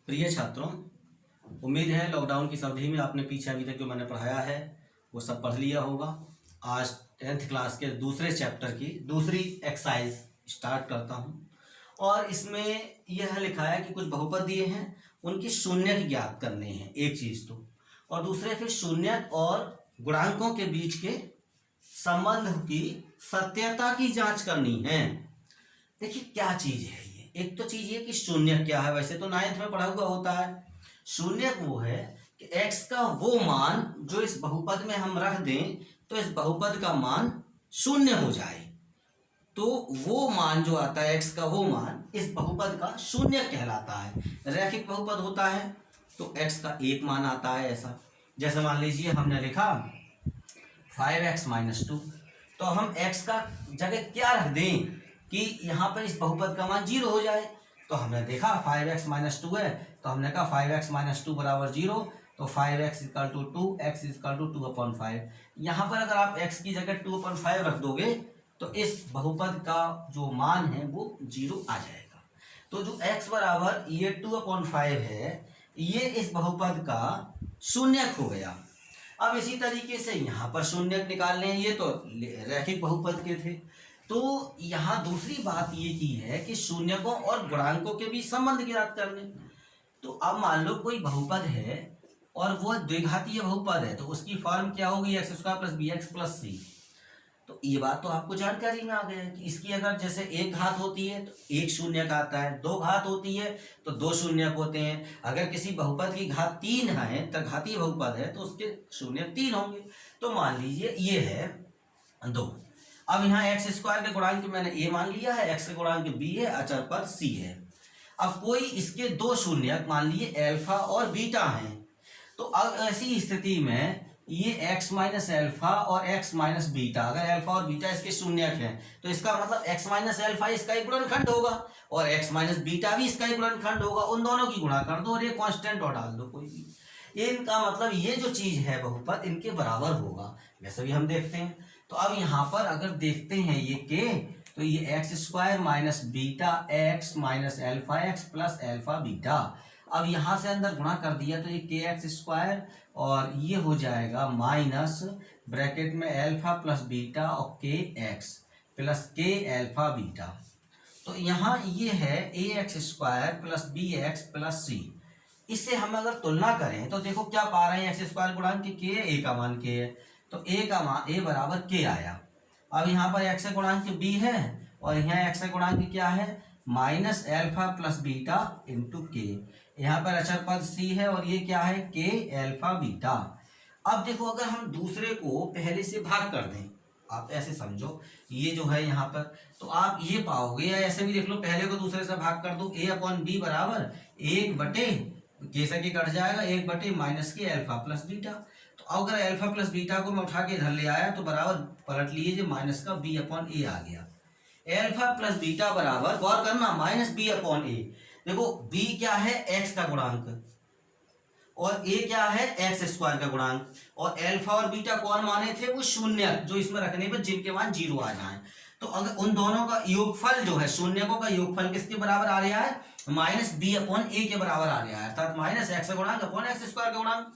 प्रिय छात्रों, उम्मीद है लॉकडाउन की इस अवधि में आपने पीछे अभी तक जो मैंने पढ़ाया है वो सब पढ़ लिया होगा। आज 10th क्लास के दूसरे चैप्टर की दूसरी एक्सरसाइज स्टार्ट करता हूँ और इसमें यह लिखा है कि कुछ बहुपद दिए हैं, उनकी शून्यक ज्ञात करने हैं, एक चीज़ तो, और दूसरे फिर शून्यक और गुणांकों के बीच के संबंध की सत्यता की जांच करनी है। देखिए क्या चीज़ है ये, एक तो चीज़ ये कि शून्यक क्या है। वैसे तो 9th में पढ़ा हुआ होता है। शून्यक वो है कि x का वो मान जो इस बहुपद में हम रख दें तो इस बहुपद का मान शून्य हो जाए। तो वो मान जो आता है x का वो मान इस बहुपद का शून्य कहलाता है। रैखिक बहुपद होता है तो x का एक मान आता है ऐसा। जैसे मान लीजिए हमने लिखा 5x - 2, तो हम x का जगह क्या रख दें कि यहाँ पर इस बहुपद का मान 0 हो जाए। तो हमने देखा 5x - 2 है, तो हमने कहा 5x - 2 = 0, तो 5x = 2, x = 2/5। यहाँ पर अगर आप x की जगह 2/5 रख दोगे तो इस बहुपद का जो मान है वो 0 आ जाएगा। तो जो x बराबर ये 2/5 है, ये इस बहुपद का शून्यक हो गया। अब इसी तरीके से यहाँ पर शून्यक निकालने हैं, ये तो रैखिक बहुपद के थे। तो यहाँ दूसरी बात ये की है कि शून्यकों और गुणांकों के बीच संबंध ज्ञात करने। तो अब मान लो कोई बहुपद है और वो द्विघातीय बहुपद है, तो उसकी फॉर्म क्या होगी, x² + bx + c। तो ये बात तो आपको जानकारी में आ गया है कि इसकी अगर जैसे एक घात होती है तो एक शून्यक आता है, दो घात होती है तो दो शून्यक होते हैं। अगर किसी बहुपद की घात 3 है, त्रिघातीय बहुपद है, तो उसके शून्यक 3 होंगे। तो मान लीजिए ये है 2। अब यहाँ x² के गुणांक मैंने a मान लिया है, x के गुणांक b है, अचर पद c है। अब कोई इसके दो शून्यक मान लीजिए अल्फा और बीटा हैं, तो अब ऐसी स्थिति में ये x - अल्फा और x - बीटा, अगर अल्फा और बीटा इसके शून्यक हैं तो इसका मतलब x - अल्फा इसका एक गुणनखंड होगा और x - बीटा भी इसका एक गुणनखंड होगा। उन दोनों की गुणा कर दो और ये कांस्टेंट और डाल दो कोई भी। इनका मतलब ये जो चीज है बहुपद इनके बराबर होगा, वैसे भी हम देखते हैं। तो अब यहाँ पर अगर देखते हैं ये के, तो ये x² - beta x - alpha x + alpha beta. अब यहाँ से अंदर गुणा कर दिया तो ये kx² और ये हो जाएगा माइनस ब्रैकेट में अल्फा + बीटा और kx + k अल्फा बीटा। तो यहाँ ये है ax² + bx + c। इससे हम अगर तुलना करें तो देखो क्या पा रहे हैं, x² गुणांक k है, a का मान k है, तो a का मान a बराबर k आया। अब यहाँ पर x गुणांक b है और यहाँ x गुणांक क्या है, -अल्फा + बीटा × k। यहाँ पर अचर पद c है और ये क्या है, k अल्फा बीटा। अब देखो अगर हम दूसरे को पहले से भाग कर दें, आप ऐसे समझो ये जो है यहाँ पर, तो आप ये पाओगे, या ऐसे भी देख लो, पहले को दूसरे से भाग कर दो, a/b बराबर 1/, कैसे के कट जाएगा, 1/- k अल्फा + बीटा। तो अगर अल्फा + बीटा को मैं उठा के इधर ले आया तो बराबर पलट लीजिए, माइनस का b/a आ गया। अल्फा + बीटा बराबर, गौर करना, -b/a। देखो b क्या है, x का गुणांक, और a क्या है, x² का गुणांक, और अल्फा और बीटा कौन माने थे, वो शून्य, जो इसमें रखने पर जिनके मान 0 आ जाए। तो अगर उन दोनों का योगफल जो है, शून्यकों का योगफल किसके बराबर आ रहा है, -b/a के बराबर आ रहा है, अर्थात -x गुणांक x² का गुणांक।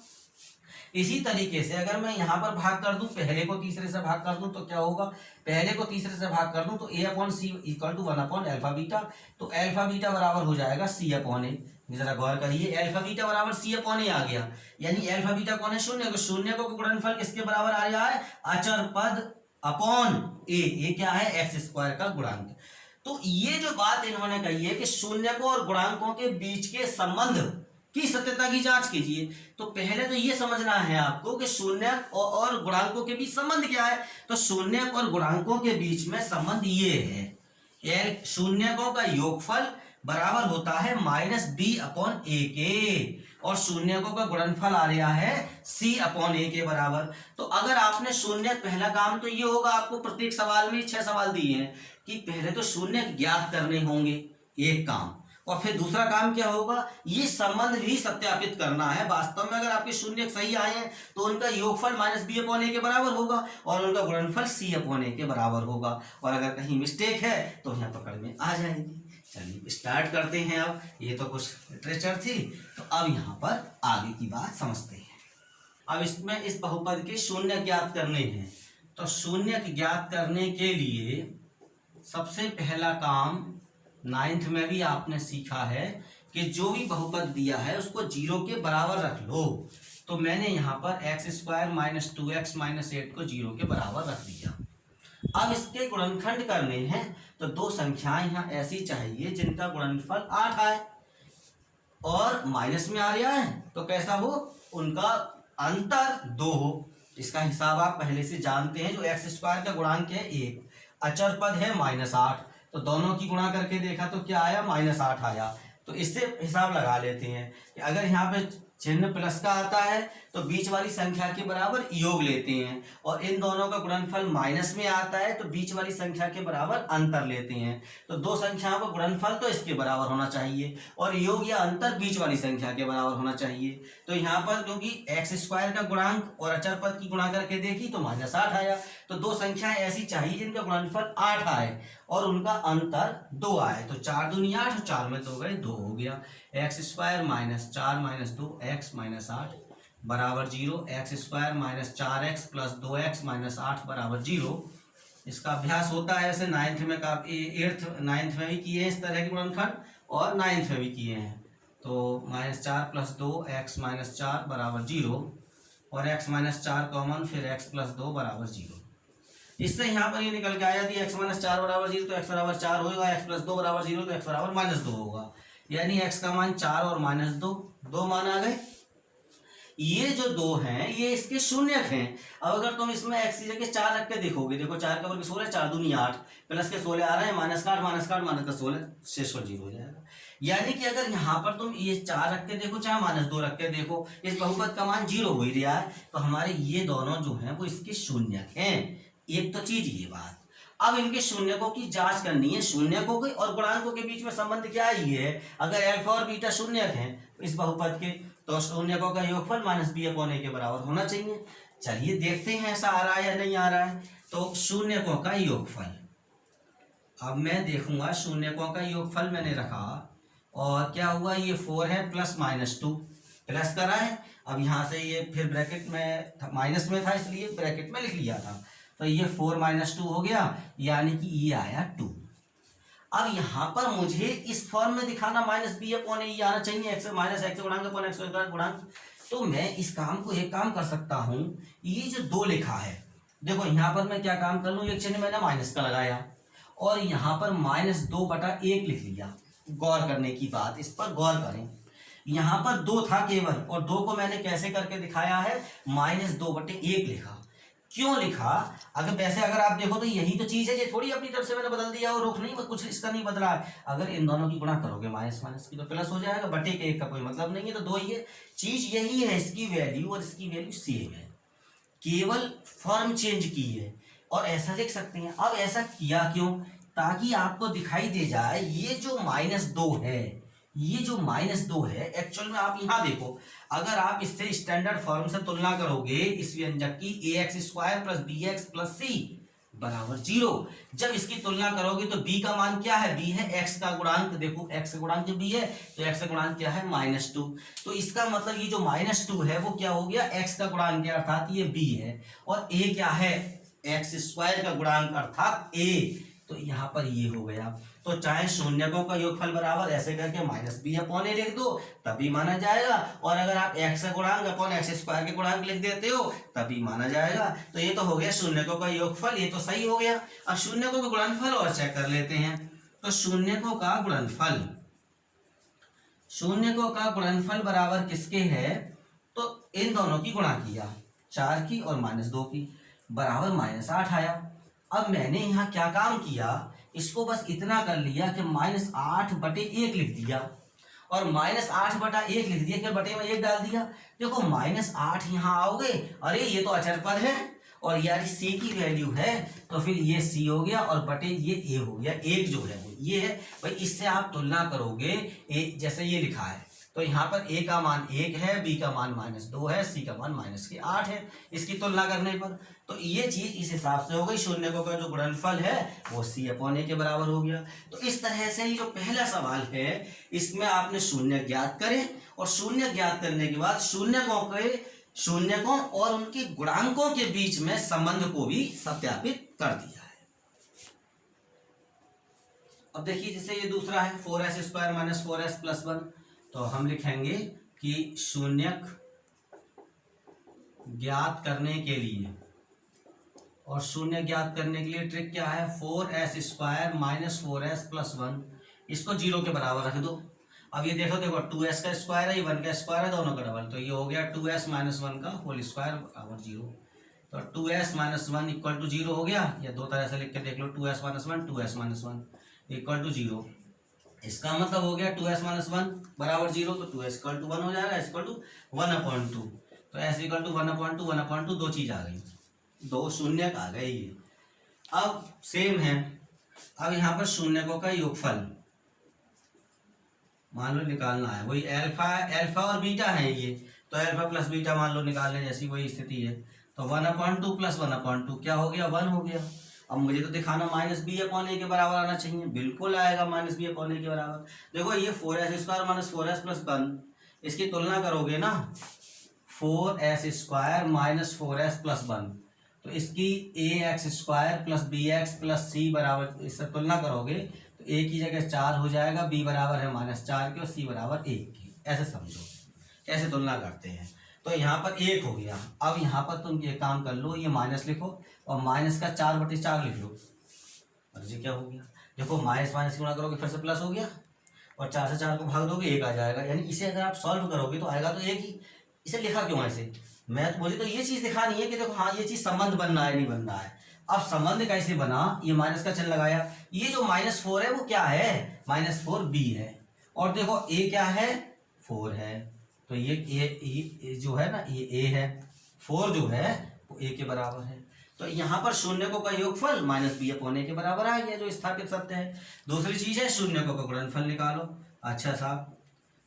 इसी तरीके से अगर मैं यहाँ पर भाग कर दूं, पहले को तीसरे से भाग कर दूं तो क्या होगा, पहले को तीसरे से भाग कर दूं तो a/c = 1/अल्फा बीटा। तो अल्फा बीटा बराबर हो जाएगा c/a। जरा गौर करिए, अल्फा बीटा बराबर c/a आ गया, यानी अल्फा बीटा कौन है, शून्य। तो शून्य को गुणनफल किसके बराबर आ रहा है, अचर पद अपॉन a। ये क्या है, x² का गुणांक। तो ये जो बात इन्होंने कही है कि शून्यकों और गुणांकों के बीच के संबंध की सत्यता की जांच कीजिए, तो पहले तो ये समझना है आपको कि शून्यक और गुणांकों के बीच संबंध क्या है। तो शून्यक और गुणांकों के बीच में संबंध ये है, शून्यकों का योगफल बराबर होता है -b/a के, और शून्यकों का गुणनफल आ रहा है c/a के बराबर। तो अगर आपने शून्यक, पहला काम तो ये होगा, आपको प्रत्येक सवाल में 6 सवाल दिए हैं कि पहले तो शून्यक ज्ञात करने होंगे, एक काम, और फिर दूसरा काम क्या होगा, ये संबंध भी सत्यापित करना है। वास्तव में अगर आपके शून्यक सही आए हैं तो उनका योगफल -b/a के बराबर होगा और उनका गुणनफल c/a के बराबर होगा, और अगर कहीं मिस्टेक है तो यहाँ पकड़ में आ जाएगी। चलिए स्टार्ट करते हैं। अब ये तो कुछ लिटरेचर थी, तो अब यहाँ पर आगे की बात समझते हैं। अब इसमें इस बहुपद के शून्य ज्ञात करने हैं। तो शून्य ज्ञात करने के लिए सबसे पहला काम 9th में भी आपने सीखा है कि जो भी बहुपद दिया है उसको 0 के बराबर रख लो। तो मैंने यहाँ पर x² - 2x - 8 को 0 के बराबर रख दिया। अब इसके गुणनखंड करने हैं, तो दो संख्याएं यहाँ ऐसी चाहिए जिनका गुणनफल 8 आए और माइनस में आ रहा है, तो कैसा हो, उनका अंतर 2 हो। इसका हिसाब आप पहले से जानते हैं। जो x² का गुणांक है 1, अचर पद है -8, तो दोनों की गुणा करके देखा तो क्या आया, -8 आया। तो इससे हिसाब लगा लेते हैं कि अगर यहाँ पे चिन्ह प्लस का आता है तो बीच वाली संख्या के बराबर योग लेते हैं, और इन दोनों का गुणनफल माइनस में आता है तो बीच वाली संख्या के बराबर अंतर लेते हैं। तो दो संख्याओं का गुणनफल तो इसके बराबर होना चाहिए और योग या अंतर बीच वाली संख्या के बराबर होना चाहिए। तो यहाँ पर क्योंकि x² का गुणांक और अचर पद की गुणा करके देखी तो -8 आया। तो दो संख्याएं ऐसी चाहिए जिनका गुणनफल 8 आए और उनका अंतर 2 आए। तो 4 दूनी 8 और 4 में 2 गए, 2 हो गया। x² - 4 - 2 x - 8 बराबर 0। x² - 4x + 2x - 8 बराबर 0। इसका अभ्यास होता है ऐसे 9th में, 9th में भी किए हैं इस तरह के गुणनखंड और 9th में भी किए हैं। तो -4 + 2 x - 4 बराबर 0 और x - 4 कॉमन, फिर x + 2 बराबर 0। इससे यहाँ पर ये निकल के आया यदि x - 4 बराबर 0 तो x बराबर 4 होगा, x + 2 बराबर 0 तो x बराबर -2 होगा। यानी x का मान 4 और -2, 2 मान आ गए। ये जो 2 हैं ये इसके शून्यक हैं। अब अगर तुम इसमें x की जगह 4 रख के देखोगे, देखो 4 का वर्ग 16, 4 दूनी 8, प्लस के 16 आ रहे हैं, -8 -8 -16, शेषफल 0 हो जाएगा। यानी कि अगर यहाँ पर तुम ये 4 रख के देखो चाहे -2 रख के देखो, इस बहुपद का मान 0 हो ही रहा है। तो हमारे ये दोनों जो हैं वो इसके शून्यक हैं। एक तो चीज ये बात। अब इनके शून्यकों की जांच करनी है। शून्यकों के और गुणांकों के बीच में संबंध क्या है, ये है अगर अल्फा और बीटा शून्यक हैं इस बहुपद के, तो शून्यकों का योगफल -b/a के बराबर होना चाहिए। चलिए देखते हैं ऐसा आ रहा है या नहीं आ रहा है। तो शून्यकों का योगफल, अब मैं देखूंगा शून्यकों का योगफल मैंने रखा और क्या हुआ, ये 4 है प्लस -2 प्लस करा है। अब यहाँ से ये फिर ब्रैकेट में माइनस में था इसलिए ब्रैकेट में लिख लिया था। तो ये 4 - 2 हो गया, यानी कि ये आया 2। अब यहाँ पर मुझे इस फॉर्म में दिखाना -b/a आना चाहिए, x - x गुणांक अपन x गुणांक। तो मैं इस काम को एक काम कर सकता हूँ, ये जो 2 लिखा है, देखो यहाँ पर मैं क्या काम कर लूँ, एक चिन्ह मैंने माइनस का लगाया और यहाँ पर -2/1 लिख लिया। गौर करने की बात, इस पर गौर करें। यहाँ पर 2 था केवल और 2 को मैंने कैसे करके दिखाया है, -2/1 लिखा। क्यों लिखा, अगर वैसे अगर आप देखो तो यही तो चीज है, ये थोड़ी अपनी तरफ से मैंने बदल दिया और रुख नहीं, कुछ इसका नहीं बदला है। अगर इन दोनों की गुणा करोगे माइनस माइनस की तो प्लस हो जाएगा, बटे के 1 का कोई मतलब नहीं है, तो 2 ही है। चीज यही है, इसकी वैल्यू और इसकी वैल्यू सेम है, केवल फॉर्म चेंज की है और ऐसा लिख सकते हैं। अब ऐसा किया क्यों, ताकि आपको दिखाई दे जाए ये जो -2 है, ये जो -2 है एक्चुअल में आप यहाँ देखो, अगर आप इससे स्टैंडर्ड फॉर्म से तुलना करोगे इस व्यंजक की ax² + bx + c बराबर 0, जब इसकी तुलना करोगे तो b का मान क्या है, b है x का गुणांक। देखो x का गुणांक b है तो x का गुणांक क्या है, -2। तो इसका मतलब ये जो -2 है वो क्या हो गया, x का गुणांक है अर्थात ये b है, और a क्या है, x² का गुणांक अर्थात a। तो यहाँ पर ये हो गया। तो चाहे शून्यकों का योगफल बराबर ऐसे करके -b/a लिख दो तभी माना जाएगा, और अगर आप x का गुणांक अपन x² के गुणांक लिख देते हो तभी माना जाएगा। तो ये तो हो गया शून्यकों का योगफल, ये तो सही हो गया। अब शून्यकों का गुणनफल और चेक कर लेते हैं। तो शून्यकों का गुणनफल, शून्यकों का गुणनफल बराबर किसके है, तो इन दोनों की गुणा किया, 4 की और -2 की, बराबर -8 आया। अब मैंने यहाँ क्या काम किया, इसको बस इतना कर लिया कि -8/1 लिख दिया, और -8/1 लिख दिया, क्या बटे में 1 डाल दिया। देखो -8 यहाँ आओगे, अरे ये तो अचर पद है और यार c की वैल्यू है, तो फिर ये c हो गया और बटे ये a हो गया। 1 जो है वो ये है भाई, इससे आप तुलना करोगे जैसे ये लिखा है तो यहाँ पर a का मान 1 है, b का मान -2 है, c का मान -8 है इसकी तुलना करने पर। तो ये चीज इस हिसाब से हो गई, शून्यकों का जो गुणनफल है वो c/a के बराबर हो गया। तो इस तरह से ये जो पहला सवाल है इसमें आपने शून्य ज्ञात करे और शून्य ज्ञात करने के बाद शून्यकों और उनके गुणांकों के बीच में संबंध को भी सत्यापित कर दिया है। अब देखिए जैसे ये दूसरा है 4s² - 4s + 1, तो हम लिखेंगे कि शून्यक ज्ञात करने के लिए, और शून्य ज्ञात करने के लिए ट्रिक क्या है, 4s² - 4s + 1 इसको 0 के बराबर रख दो। अब ये देखो 2s का स्क्वायर है, ये 1 का स्क्वायर है, दोनों का डबल, तो ये हो गया 2s - 1 का होल स्क्वायर बराबर 0। तो 2s - 1 = 0 हो गया, या दो तरह से लिख के देख लो, 2s - 1 2s - 1 = 0। इसका मतलब हो गया 2s - 1 बराबर 0, तो 2s = 1 हो जाएगा, s = 1/2। तो s = 1/2 1/2 दो चीज आ गई, दो शून्यक आ गए ये। अब सेम है, अब यहाँ पर शून्यकों का योगफल मान लो निकालना है, वही अल्फा और बीटा है ये, तो अल्फा प्लस बीटा मान लो निकालने जैसी वही स्थिति है। तो 1/2 + 1/2 क्या हो गया, 1 हो गया। अब मुझे तो दिखाना -b/a के बराबर आना चाहिए, बिल्कुल आएगा -b/a के बराबर। देखो ये 4s² - 4s + 1, इसकी तुलना करोगे ना 4s² - 4s + 1, तो इसकी ax² + bx + c बराबर, इससे तुलना करोगे तो a की जगह 4 हो जाएगा, b बराबर है -4 के और c बराबर 1 की, ऐसे समझो, ऐसे तुलना करते हैं। तो यहाँ पर 1 हो गया। अब यहाँ पर तुम ये काम कर लो, ये माइनस लिखो और माइनस का 4/4 लिख लो, और ये क्या हो गया, देखो माइनस माइनस गुणा करोगे फिर से प्लस हो गया, और 4 से 4 को भाग दोगे 1 आ जाएगा, यानी इसे अगर आप सॉल्व करोगे तो आएगा तो 1 ही। इसे लिखा क्यों ऐसे, मुझे तो ये चीज दिखानी है कि देखो हाँ ये चीज संबंध बनना है नहीं बनना है। अब संबंध कैसे बना, ये माइनस का चिन्ह लगाया, ये जो -4 है वो क्या है, -4b है, और देखो a क्या है, 4 है, तो ये जो है ना ये a है, 4 जो है वो a के बराबर है। तो यहाँ पर शून्यकों का योगफल -b/a के बराबर आ गया, जो स्थापित सत्य है। दूसरी चीज है शून्यकों का गुणनफल निकालो। अच्छा साहब,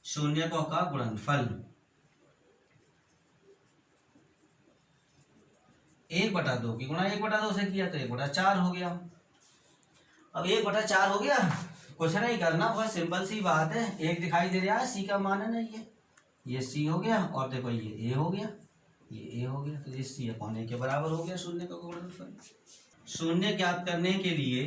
शून्यकों का गुणनफल 1/2 की गुणा 1/2 से किया तो 1/4 हो गया। अब 1/4 हो गया, कुछ नहीं करना, बहुत सिंपल सी बात है, 1 दिखाई दे रहा है, c का मान है ना ये c हो गया, और देखो ये a हो गया, ये a हो गया, तो ये c/a के बराबर हो गया शून्य का गुणनफल। शून्य ज्ञात करने के लिए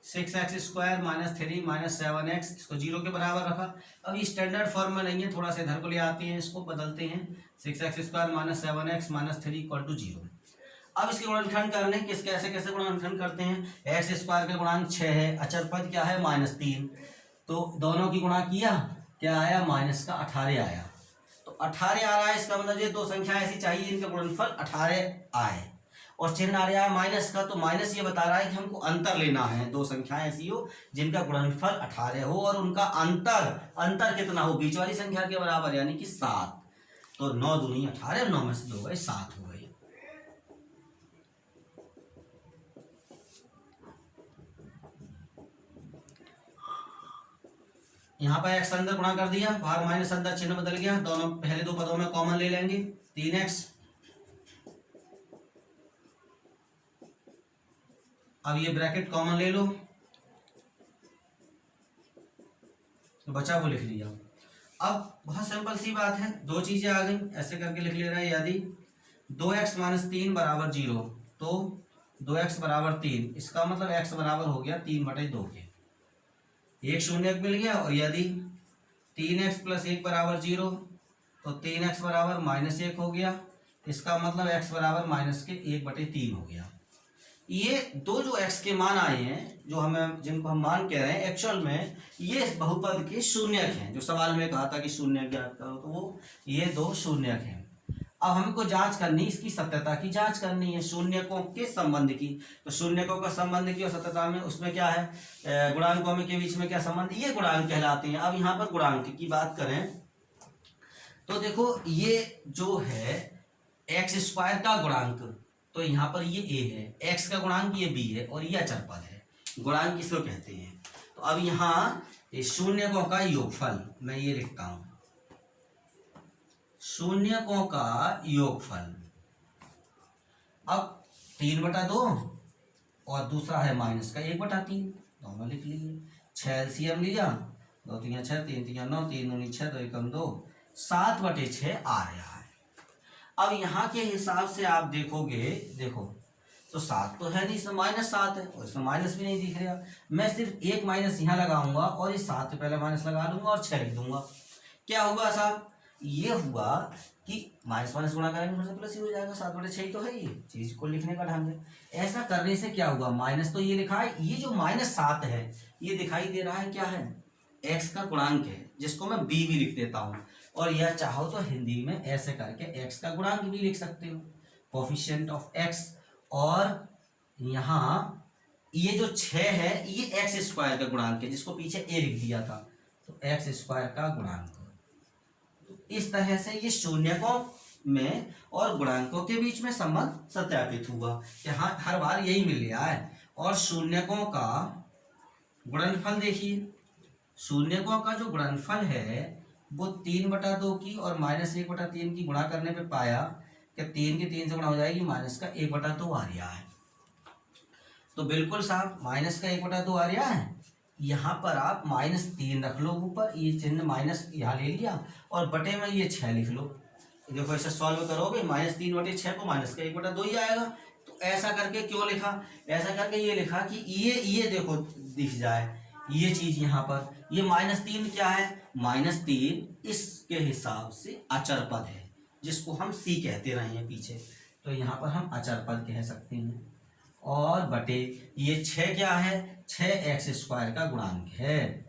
6x² - 3 - 7x इसको 0 के बराबर रखा। अब ये स्टैंडर्ड फॉर्म में नहीं है, थोड़ा सा इधर को ले आते हैं, इसको बदलते हैं, 6x² - 7x - 3 = 0। अब इसके गुणनखंड करने कैसे कैसे गुणनखंड करते हैं, x² का गुणांक 6 है, अचर पद क्या है -3, तो दोनों की गुणा किया, क्या आया, -18 आया। तो 18 आ रहा है, इसका मतलब ये दो संख्या ऐसी चाहिए इनका गुणनफल 18 आए, और चिन्ह आ रहा है माइनस का, तो माइनस ये बता रहा है कि हमको अंतर लेना है, दो संख्याएं ऐसी हो जिनका गुणनफल 18 हो और उनका अंतर कितना हो, बीच वाली संख्या के बराबर, यानी कि 7। तो 9 दूनी 18, 9 में से 2 गए 7 हो गए। यहाँ पर x अंदर गुणा कर दिया, बाहर माइनस अंदर चिन्ह बदल गया, दोनों पहले दो पदों में कॉमन ले लेंगे, 3x। अब ये ब्रैकेट कॉमन ले लो, बचा वो लिख लिया। अब बहुत सिंपल सी बात है, दो चीजें आ गई, ऐसे करके लिख ले रहा है, यदि 2x - 3 = 0, तो 2x = 3, इसका मतलब x बराबर हो गया 3/2 के, एक शून्यक मिल गया। और यदि 3x + 1 = 0, तो 3x = -1 हो गया, इसका मतलब x = -1/3 हो गया। ये दो जो x के मान आए हैं, जो हमें जिनको हम मान कह रहे हैं, एक्चुअल में ये बहुपद के शून्यक हैं, जो सवाल में कहा था कि शून्यक ज्ञात करो, तो वो ये दो शून्यक हैं। अब हमको जांच करनी, इसकी सत्यता की जांच करनी है, शून्यकों के संबंध की। तो शून्यकों का संबंध की और सत्यता में उसमें क्या है, गुणांकों में के बीच में क्या संबंध, ये गुणांक कहलाते हैं। अब यहाँ पर गुणांक की बात करें तो देखो ये जो है x² का गुणांक, तो यहाँ पर ये a है, x का गुणांक ये b है, और ये अचर पद है, गुणांक किसको कहते हैं। तो अब यहाँ शून्यकों का योगफल मैं ये लिखता हूँ, शून्यकों का योगफल। अब 3/2 और दूसरा है माइनस का 1/3, दोनों लिख लीजिए। 6 एलसीएम लिया, 2 3 6 3 3 9, 3 दूनी 6, 2 1 2, 7/6 आ रहा है। अब यहाँ के हिसाब से आप देखोगे, देखो तो 7 तो है नहीं, इसमें -7 है और इसमें माइनस भी नहीं दिख रहा। मैं सिर्फ एक माइनस यहाँ लगाऊंगा और इस 7 से पहले माइनस लगा दूंगा और 6 लिख दूंगा। क्या हुआ साहब, ये हुआ कि माइनस माइनस गुणा करेंगे फिर से प्लस ही हो जाएगा। 7/6 तो है, ये चीज को लिखने का ढंग है। ऐसा करने से क्या हुआ, माइनस तो ये लिखा है, ये जो -7 है ये दिखाई दे रहा है क्या है, एक्स का गुणांक है, जिसको मैं बी भी लिख देता हूँ। और यह चाहो तो हिंदी में ऐसे करके एक्स का गुणांक भी लिख सकते हो, कोफिशिएंट ऑफ एक्स। और यहाँ ये जो 6 है ये एक्स स्क्वायर का गुणांक है, जिसको पीछे ए लिख दिया था, तो एक्स स्क्वायर का गुणांक। तो इस तरह से ये शून्यकों में और गुणांकों के बीच में संबंध सत्यापित हुआ। यहाँ हर बार यही मिल रहा है। और शून्यकों का गुणनफल देखिए, शून्यकों का जो गुणनफल है वो 3/2 की और -1/3 की गुणा करने पे पाया कि 3 की 3 से गुणा हो जाएगी, माइनस का 1/2 आ रहा है। तो बिल्कुल साहब माइनस का 1/2 आ रहा है। यहाँ पर आप -3 रख लो ऊपर, ये चिन्ह माइनस यहाँ ले लिया और बटे में ये 6 लिख लो। देखो ऐसे सॉल्व करोगे -3/6 को माइनस का 1/2 ही आएगा। तो ऐसा करके क्यों लिखा, ऐसा करके ये लिखा कि ये देखो दिख जाए ये चीज यहाँ पर। ये -3 क्या है, -3 इसके हिसाब से अचर पद है, जिसको हम सी कहते रहे हैं पीछे, तो यहाँ पर हम अचर पद कह सकते हैं। और बटे ये 6 क्या है, 6 एक्स स्क्वायर का गुणांक है।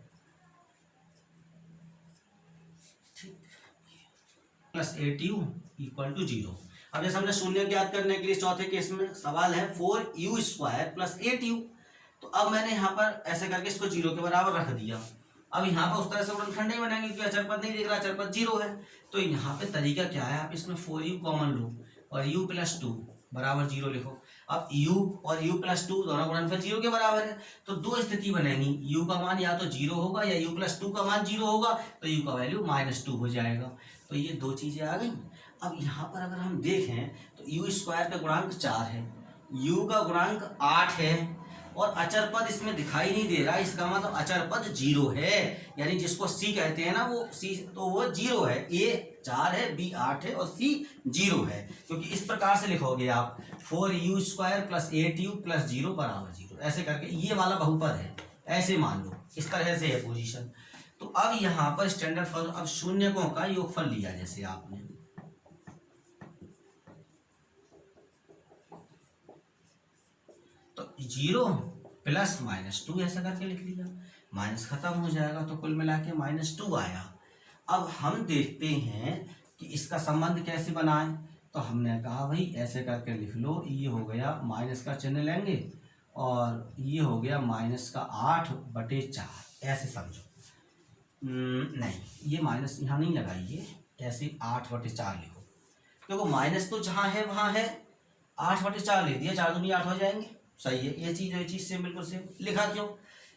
Plus 8u = 0। अब जैसे हमने शून्य ज्ञात करने के लिए चौथे केस में सवाल है 4u² + 8u। तो अब मैंने यहाँ पर ऐसे करके इसको 0 के बराबर रख दिया। अब यहाँ पर उस तरह से गुणनखंड नहीं बनेंगे क्योंकि अचर पद नहीं दिख रहा, अचर पद 0 है। तो यहाँ पे तरीका क्या है, आप इसमें 4u कॉमन लो और u + 2 = 0 लिखो। अब u और u + 2 दोनों गुणनफल 0 के बराबर है, तो दो स्थिति बनेगी, u का मान या तो 0 होगा या u + 2 का मान 0 होगा, तो u का वैल्यू -2 हो जाएगा। तो ये दो चीजें आ गई। अब यहाँ पर अगर हम देखें तो u² का गुणांक 4 है, u का गुणांक 8 है और अचर पद इसमें दिखाई नहीं दे रहा, इसका मतलब अचर पद 0 है। यानी जिसको c कहते हैं ना, वो c तो वो 0 है। a 4 है, b 8 है और c 0 है। क्योंकि इस प्रकार से लिखोगे आप 4u² + 8u + 0 = 0, ऐसे करके ये वाला बहुपद है, ऐसे मान लो, इस तरह से है पोजीशन। तो अब यहाँ पर स्टैंडर्ड फॉर्म, अब शून्यकों का योगफल लिया जैसे आपने, तो 0 + -2 ऐसा करके लिख लिया, माइनस खत्म हो जाएगा, तो कुल मिला के -2 आया। अब हम देखते हैं कि इसका संबंध कैसे बनाएं। तो हमने कहा भाई ऐसे करके लिख लो, ये हो गया माइनस का चिन्ह लेंगे और ये हो गया -8/4, ऐसे समझो। नहीं, ये माइनस यहाँ नहीं लगाइए, ऐसे 8/4 लिखो। देखो माइनस तो जहाँ है वहाँ है, 8/4 लिख दिया, 4 दूनी 8 हो जाएंगे, सही है। ये चीज सेम, बिल्कुल सेम लिखा। क्यों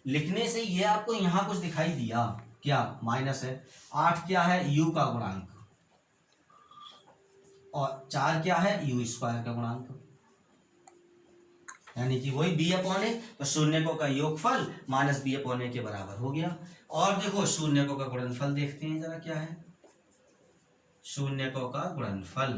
लिखने से ये आपको यहाँ कुछ दिखाई दिया, क्या माइनस है। 8 क्या है, u का गुणांक, और 4 क्या है, u² का गुणांक, यानी कि वही b/a। तो शून्यकों का योगफल -b/a के बराबर हो गया। और देखो शून्यकों का गुणनफल देखते हैं जरा क्या है, शून्यकों का गुणनफल।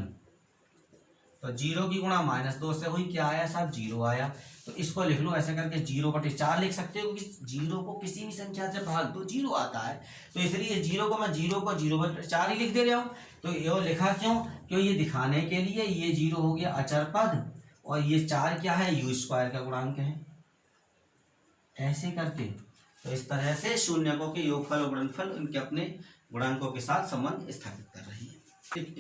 तो 0 की गुणा -2 से हुई, क्या आया साहब, 0 आया। तो इसको लिख लो ऐसे करके, 0/4 लिख सकते हो, क्योंकि 0 को किसी भी संख्या से भाग दो 0 आता है। तो इसलिए 0 को मैं 0/4 ही लिख दे रहा हूँ। तो ये लिखा क्यों, क्यों ये दिखाने के लिए, ये 0 हो गया अचर पद और ये 4 क्या है, u² का गुणांक है, ऐसे करके। तो इस तरह से शून्यकों के योगफल और गुणनफल उनके अपने गुणांकों के साथ संबंध स्थापित कर रही है। ठीक।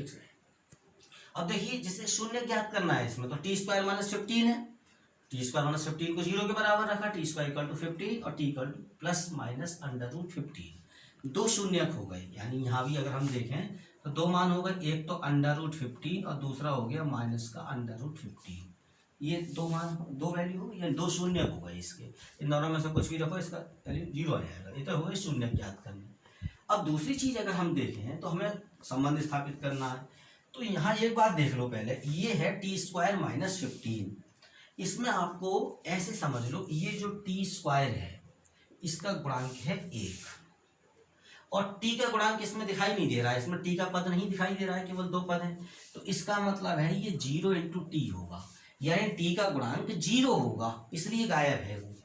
अब देखिए जैसे शून्य ज्ञात करना है इसमें, तो t² - 15 है, t² - 15 को 0 के बराबर रखा, t² = 15 और t ± √15। दो शून्यक हो गए, यानी यहाँ भी अगर हम देखें तो दो मान हो गए, एक तो √15 और दूसरा हो गया -√15। ये दो मान, दो वैल्यू हो गई, यानी दो शून्यक हो गए इसके। इन दोनों में से कुछ भी रखो, इसका वैल्यू 0 आ जाएगा। ये तो हो गए शून्य ज्ञात करने। अब दूसरी चीज अगर हम देखें तो हमें संबंध स्थापित करना है। तो यहाँ एक बात देख लो पहले, ये है टी स्क्वायर माइनस 15। इसमें आपको ऐसे समझ लो, ये जो टी स्क्वायर है इसका गुणांक है 1 और टी का गुणांक इसमें दिखाई नहीं दे रहा है, इसमें टी का पद नहीं दिखाई दे रहा है, केवल 2 पद हैं। तो इसका मतलब है ये 0 इंटू टी होगा, यानी टी का गुणांक 0 होगा, इसलिए गायब है वो।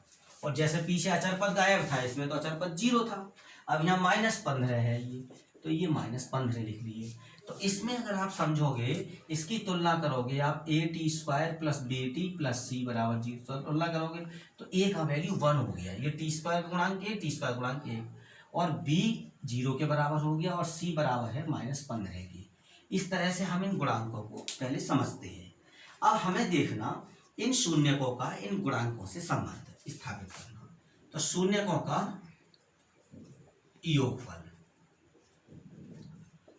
और जैसे पीछे अचर पद गायब था, इसमें तो अचर पद 0 था। अब यहाँ -15 है ये, तो ये -15 लिख लिए। तो इसमें अगर आप समझोगे, इसकी तुलना करोगे आप a t square plus b t plus c बराबर 0 तुलना करोगे तो ए का वैल्यू 1 हो गया। ये टी स्क्वायर का गुणांक ए, टी स्क्वायर गुणांक ए, और बी 0 के बराबर हो गया और सी बराबर है -15 की। इस तरह से हम इन गुणांकों को पहले समझते हैं। अब हमें देखना इन शून्यकों का इन गुणांकों से संबंध स्थापित करना। तो शून्यकों का योगफल,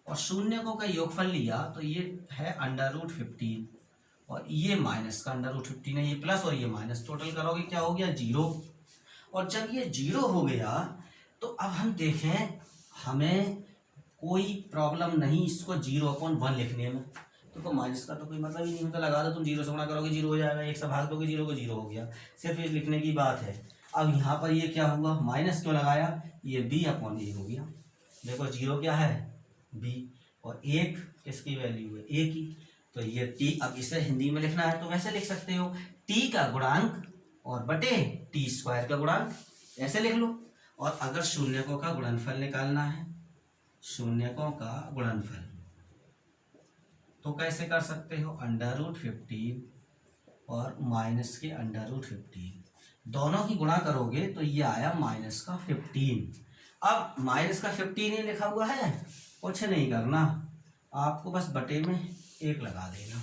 और शून्यकों का योगफल लिया तो ये है √15 और ये माइनस का √15 है, ये प्लस और ये माइनस, टोटल करोगे क्या हो गया 0। और जब ये 0 हो गया तो अब हम देखें, हमें कोई प्रॉब्लम नहीं इसको 0/1 लिखने में। तो माइनस का तो कोई मतलब ही नहीं होता, लगा दो तुम, 0 से गुणा करोगे 0 हो जाएगा, 1 से भाग दोगे 0 को 0 हो गया, सिर्फ ये लिखने की बात है। अब यहाँ पर ये क्या होगा, माइनस क्यों लगाया, ये b/a हो गया। देखो 0 क्या है b, और 1 किसकी वैल्यू है a की, तो ये t। अब इसे हिंदी में लिखना है तो वैसे लिख सकते हो, t का गुणांक और बटे टी स्क्वायर का गुणांक, ऐसे लिख लो। और अगर शून्यकों का गुणनफल निकालना है, शून्यकों का गुणनफल, तो कैसे कर सकते हो, √15 और माइनस के √15 दोनों की गुणा करोगे तो ये आया -15। अब -15 ही लिखा हुआ है, कुछ नहीं करना, आपको बस बटे में 1 लगा देना।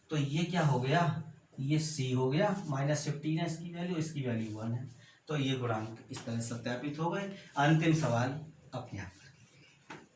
तो ये क्या हो गया, ये c हो गया, -15 है इसकी वैल्यू, इसकी वैल्यू 1 है। तो ये गुणांक इस तरह सत्यापित हो गए। अंतिम सवाल अपने आप